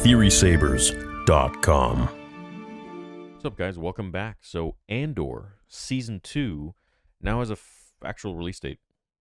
TheorySabers.com. What's up, guys? Welcome back. So, Andor Season 2 now has a actual release date,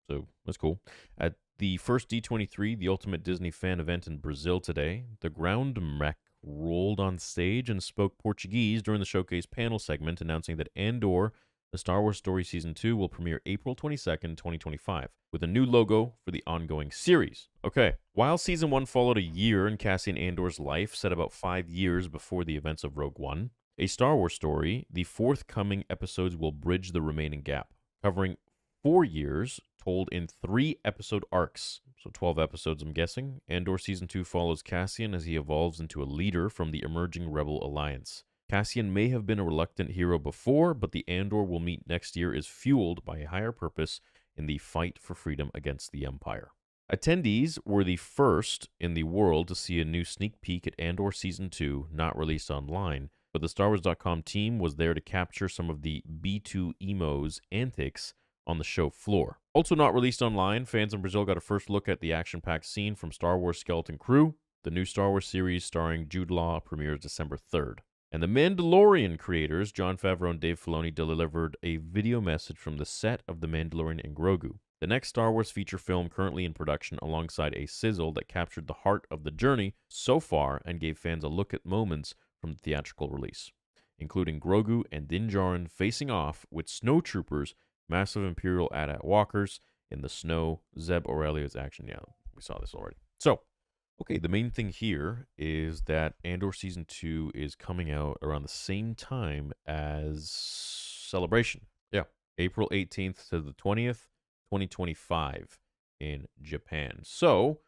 so that's cool. At the first D23, the Ultimate Disney Fan event in Brazil today, the ground mech rolled on stage and spoke Portuguese during the showcase panel segment, announcing that Andor, the Star Wars Story Season 2, will premiere April 22nd, 2025, with a new logo for the ongoing series. Okay, while Season 1 followed a year in Cassian Andor's life, set about 5 years before the events of Rogue One, A Star Wars Story, the forthcoming episodes will bridge the remaining gap, covering 4 years told in 3 episode arcs. So 12 episodes, I'm guessing. Andor Season 2 follows Cassian as he evolves into a leader from the emerging Rebel Alliance. Cassian may have been a reluctant hero before, but the Andor we'll meet next year is fueled by a higher purpose in the fight for freedom against the Empire. Attendees were the first in the world to see a new sneak peek at Andor Season 2, not released online, but the StarWars.com team was there to capture some of the B2 Emo's antics on the show floor. Also not released online, fans in Brazil got a first look at the action-packed scene from Star Wars Skeleton Crew. The new Star Wars series starring Jude Law premieres December 3rd. And the Mandalorian creators, Jon Favreau and Dave Filoni, delivered a video message from the set of The Mandalorian and Grogu, the next Star Wars feature film currently in production, alongside a sizzle that captured the heart of the journey so far and gave fans a look at moments from the theatrical release, including Grogu and Din Djarin facing off with snowtroopers, massive Imperial AT-AT walkers in the snow, Zeb Aurelia's action. Yeah, we saw this already. So, okay, the main thing here is that Andor Season 2 is coming out around the same time as Celebration. Yeah, April 18th to the 20th, 2025 in Japan. So,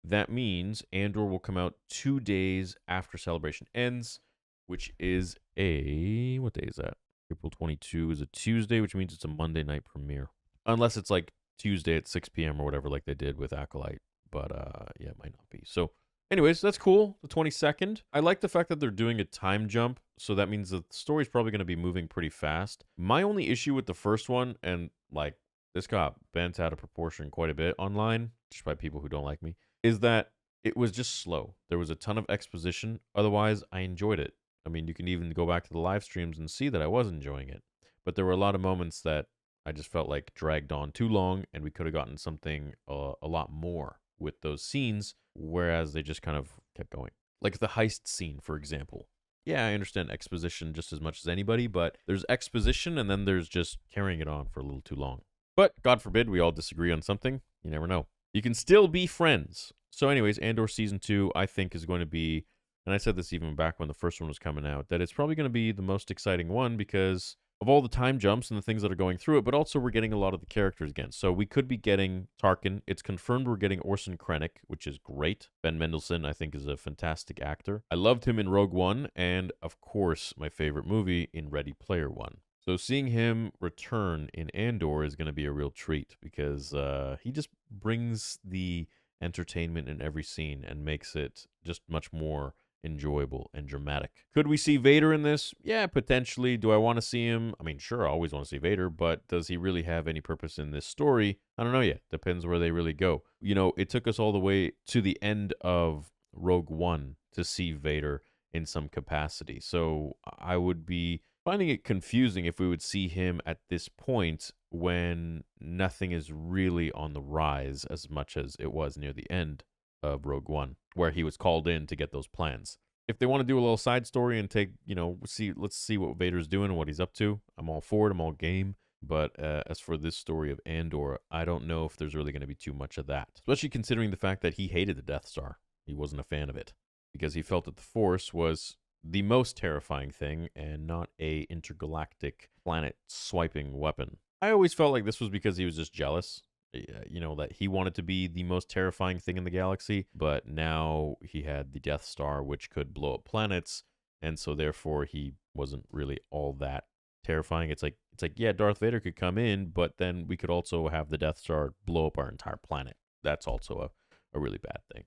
that means Andor will come out 2 days after Celebration ends, which is what day is that? April 22 is a Tuesday, which means it's a Monday night premiere. Unless it's like Tuesday at 6 p.m. or whatever, like they did with Acolyte. But yeah, it might not be. So anyways, that's cool. The 22nd. I like the fact that they're doing a time jump. So that means the story's probably going to be moving pretty fast. My only issue with the first one, and like this got bent out of proportion quite a bit online, just by people who don't like me, is that it was just slow. There was a ton of exposition. Otherwise, I enjoyed it. I mean, you can even go back to the live streams and see that I was enjoying it. But there were a lot of moments that I just felt like dragged on too long, and we could have gotten something a lot more with those scenes, whereas they just kind of kept going. Like the heist scene, for example. Yeah, I understand exposition just as much as anybody, but there's exposition and then there's just carrying it on for a little too long. But God forbid we all disagree on something. You never know. You can still be friends. So anyways, Andor Season 2, I think, is going to be, and I said this even back when the first one was coming out, that it's probably going to be the most exciting one because of all the time jumps and the things that are going through it, but also we're getting a lot of the characters again. So we could be getting Tarkin. It's confirmed we're getting Orson Krennic, which is great. Ben Mendelsohn, I think, is a fantastic actor. I loved him in Rogue One, and of course, my favorite movie, in Ready Player One. So seeing him return in Andor is going to be a real treat because he just brings the entertainment in every scene and makes it just much more enjoyable and dramatic. Could we see Vader in this? Yeah, potentially. Do I want to see him? I mean, sure, I always want to see Vader, but does he really have any purpose in this story? I don't know yet. Depends where they really go. You know, it took us all the way to the end of Rogue One to see Vader in some capacity. So I would be finding it confusing if we would see him at this point when nothing is really on the rise as much as it was near the end of Rogue One, where he was called in to get those plans. If they want to do a little side story and take, let's see what Vader's doing and what he's up to, I'm all for it, I'm all game. But as for this story of Andor, I don't know if there's really going to be too much of that, especially considering the fact that he hated the Death Star. He wasn't a fan of it because he felt that the Force was the most terrifying thing and not a intergalactic planet swiping weapon. I always felt like this was because he was just jealous. That he wanted to be the most terrifying thing in the galaxy, but now he had the Death Star, which could blow up planets, and so therefore he wasn't really all that terrifying. It's like, yeah, Darth Vader could come in, but then we could also have the Death Star blow up our entire planet. That's also a really bad thing.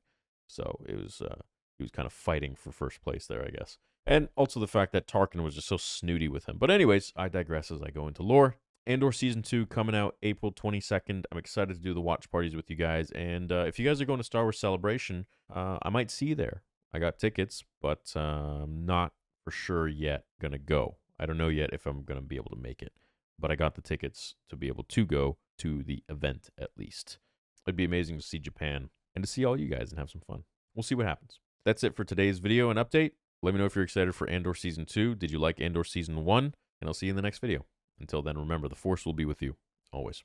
So it was he was kind of fighting for first place there, I guess. And also the fact that Tarkin was just so snooty with him. But anyways, I digress as I go into lore. Andor Season 2 coming out April 22nd. I'm excited to do the watch parties with you guys. And if you guys are going to Star Wars Celebration, I might see you there. I got tickets, but I'm not for sure yet going to go. I don't know yet if I'm going to be able to make it, but I got the tickets to be able to go to the event at least. It'd be amazing to see Japan and to see all you guys and have some fun. We'll see what happens. That's it for today's video and update. Let me know if you're excited for Andor Season 2. Did you like Andor Season 1? And I'll see you in the next video. Until then, remember, the Force will be with you, always.